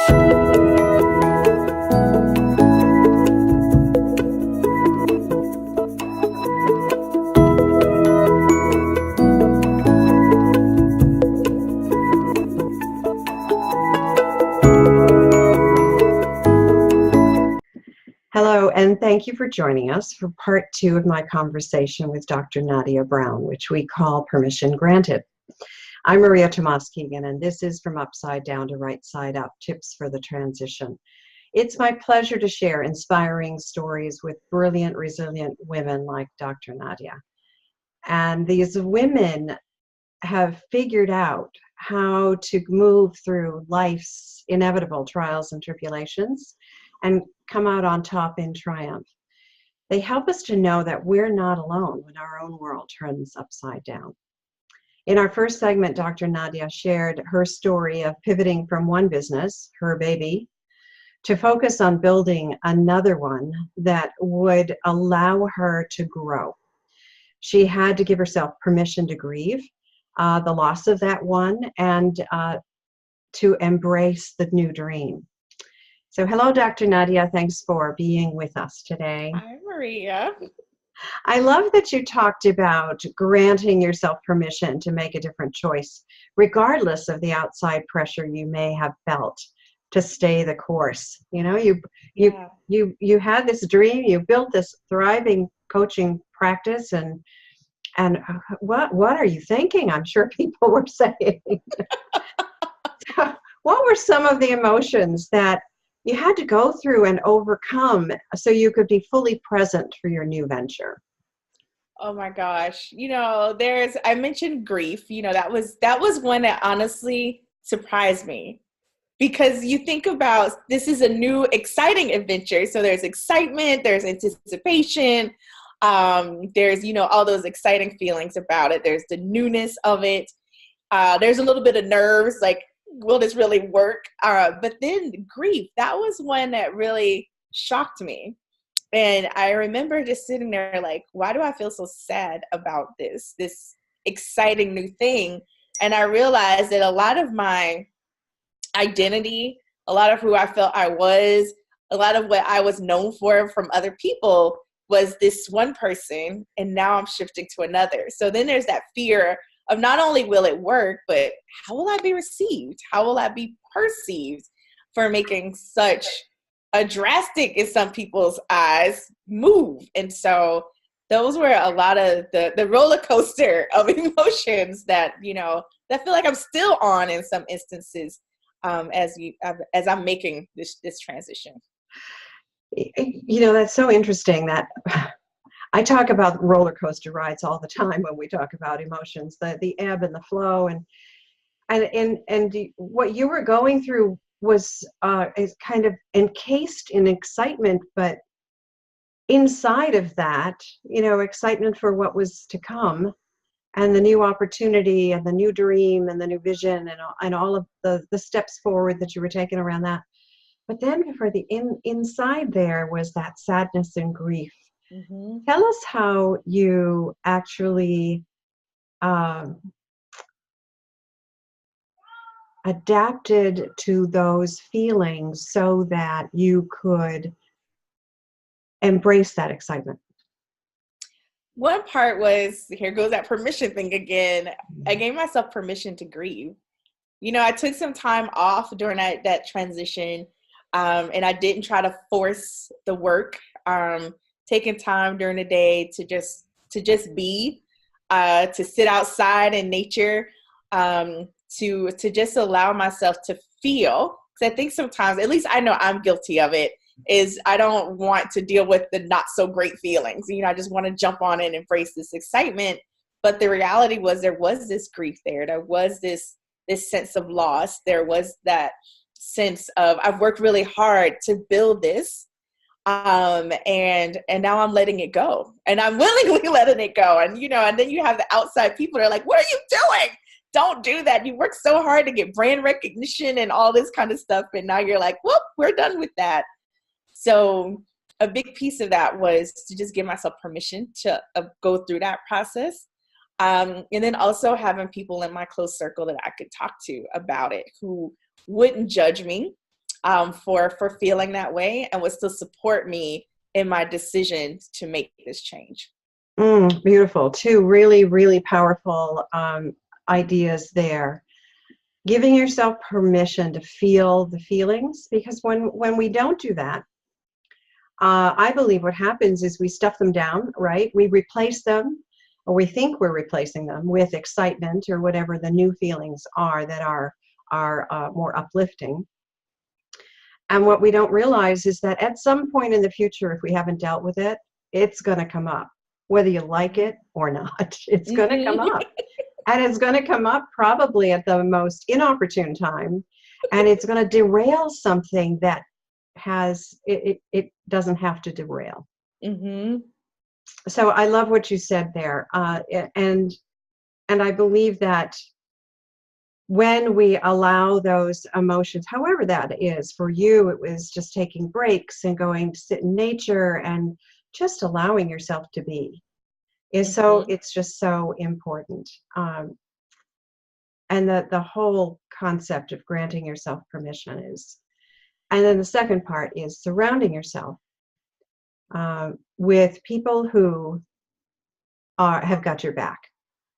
Hello, and thank you for joining us for part 2 of my conversation with Dr. Nadia Brown, which we call Permission Granted. I'm Maria Tomás-Keegan, and this is From Upside Down to Right Side Up, Tips for the Transition. It's my pleasure to share inspiring stories with brilliant, resilient women like Dr. Nadia. And these women have figured out how to move through life's inevitable trials and tribulations and come out on top in triumph. They help us to know that we're not alone when our own world turns upside down. In our first segment, Dr. Nadia shared her story of pivoting from one business, her baby, to focus on building another one that would allow her to grow. She had to give herself permission to grieve the loss of that one and to embrace the new dream. So hello, Dr. Nadia. Thanks for being with us today. Hi, Maria. I love that you talked about granting yourself permission to make a different choice, regardless of the outside pressure you may have felt to stay the course. You know, you had this dream, you built this thriving coaching practice, and what are you thinking? I'm sure people were saying. So, what were some of the emotions that you had to go through and overcome so you could be fully present for your new venture? Oh my gosh. I mentioned grief. That was one that honestly surprised me, because you think about this is a new exciting adventure. So there's excitement, there's anticipation, there's, all those exciting feelings about it. There's the newness of it. There's a little bit of nerves, like, will this really work? But then grief, that was one that really shocked me. And I remember just sitting there like, why do I feel so sad about this exciting new thing? And I realized that a lot of my identity, a lot of who I felt I was, a lot of what I was known for from other people was this one person, and now I'm shifting to another. So then there's that fear of not only will it work, but how will I be received? How will I be perceived for making such a drastic, in some people's eyes, move? And so those were a lot of the roller coaster of emotions that, that feel like I'm still on in some instances as I'm making this transition. That's so interesting that I talk about roller coaster rides all the time when we talk about emotions, the ebb and the flow, and what you were going through was is kind of encased in excitement, but inside of that, excitement for what was to come, and the new opportunity, and the new dream, and the new vision, and all of the steps forward that you were taking around that. But then for the inside there was that sadness and grief. Mm-hmm. Tell us how you actually adapted to those feelings so that you could embrace that excitement. One part was, here goes that permission thing again. I gave myself permission to grieve. I took some time off during that transition, and I didn't try to force the work. Taking time during the day to just be, to sit outside in nature, to just allow myself to feel. Because I think sometimes, at least I know I'm guilty of it, is I don't want to deal with the not so great feelings. I just want to jump on and embrace this excitement. But the reality was there was this grief there. There was this sense of loss. There was that sense of, I've worked really hard to build this. And now I'm letting it go, and I'm willingly letting it go. And, and then you have the outside people that are like, what are you doing? Don't do that. You worked so hard to get brand recognition and all this kind of stuff. And now you're like, whoop, we're done with that. So a big piece of that was to just give myself permission to go through that process. And then also having people in my close circle that I could talk to about it, who wouldn't judge me, for feeling that way and would still support me in my decision to make this change. Beautiful. Two really, really powerful ideas there. Giving yourself permission to feel the feelings, because when we don't do that, I believe what happens is we stuff them down, right? We replace them, or we think we're replacing them with excitement or whatever the new feelings are that are more uplifting. And what we don't realize is that at some point in the future, if we haven't dealt with it, it's going to come up, whether you like it or not. It's going to come up. And it's going to come up probably at the most inopportune time. And it's going to derail something that it doesn't have to derail. Mm-hmm. So I love what you said there. And I believe that when we allow those emotions, however that is, for you, it was just taking breaks and going to sit in nature and just allowing yourself to be, it's just so important. And the whole concept of granting yourself permission is, and then the second part is surrounding yourself with people who have got your back.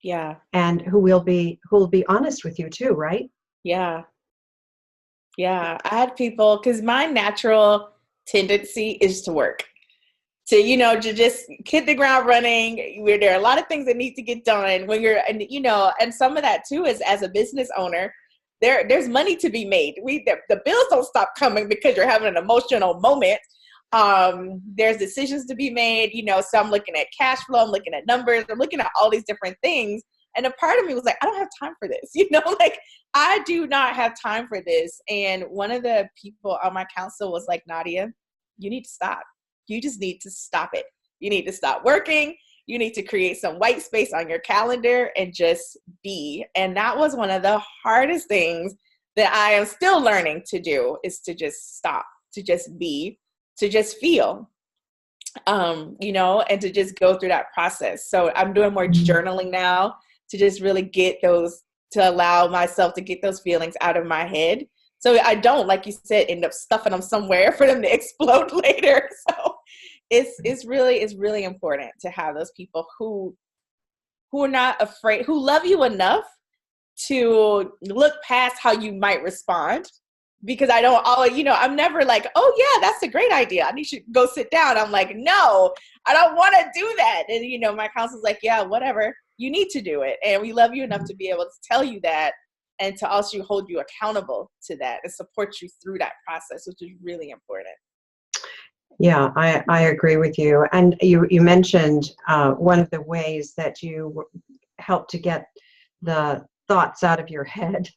Yeah. And who will be honest with you too, right? Yeah. Yeah. I had people, because my natural tendency is to work. To just hit the ground running. Where there are a lot of things that need to get done when you're, and some of that too is, as a business owner, there's money to be made. The bills don't stop coming because you're having an emotional moment. There's decisions to be made, so I'm looking at cash flow, I'm looking at numbers, I'm looking at all these different things. And a part of me was like, I don't have time for this. I do not have time for this. And one of the people on my council was like, Nadia, you need to stop. You just need to stop it. You need to stop working. You need to create some white space on your calendar and just be. And that was one of the hardest things that I am still learning to do, is to just stop, to just be, to just feel, and to just go through that process. So I'm doing more journaling now to just really get those, to allow myself to get those feelings out of my head. So I don't, like you said, end up stuffing them somewhere for them to explode later. So it's really important to have those people who are not afraid, who love you enough to look past how you might respond. Because I don't always, I'm never like, oh yeah, that's a great idea, I need to go sit down. I'm like, no, I don't want to do that. And my counselor's like, yeah, whatever, you need to do it. And we love you enough to be able to tell you that, and to also hold you accountable to that and support you through that process, which is really important. Yeah, I agree with you. And you mentioned one of the ways that you help to get the thoughts out of your head,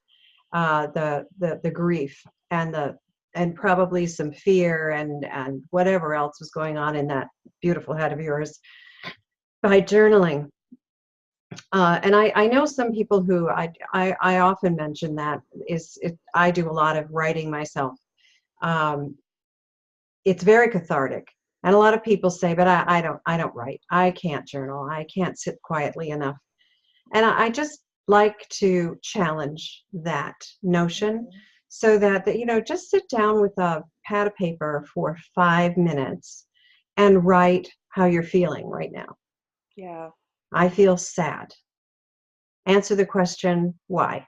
the grief and probably some fear and whatever else was going on in that beautiful head of yours, by journaling. And I know some people who I often mention that I do a lot of writing myself. It's very cathartic, and a lot of people say, but I don't write. I can't journal. I can't sit quietly enough. And I just like to challenge that notion, so that just sit down with a pad of paper for 5 minutes and write how you're feeling right now. Yeah. I feel sad. Answer the question, why?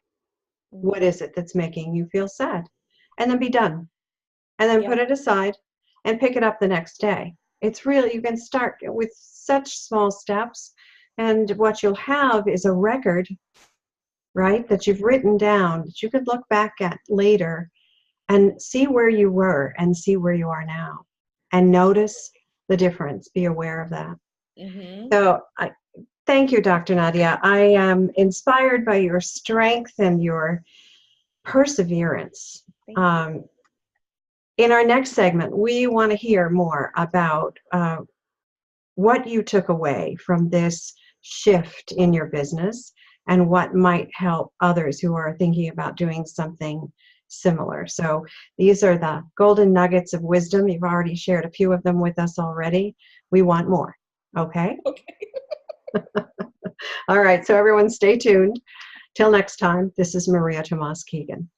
What is it that's making you feel sad? And then be done. And then put it aside and pick it up the next day. It's really, you can start with such small steps. And what you'll have is a record, right, that you've written down, that you could look back at later and see where you were and see where you are now. And notice the difference. Be aware of that. Mm-hmm. So thank you, Dr. Nadia. I am inspired by your strength and your perseverance. In our next segment, we want to hear more about what you took away from this shift in your business and what might help others who are thinking about doing something similar. So these are the golden nuggets of wisdom. You've already shared a few of them with us already. We want more. Okay? Okay. All right. So everyone stay tuned. Till next time, this is Maria Tomás-Keegan.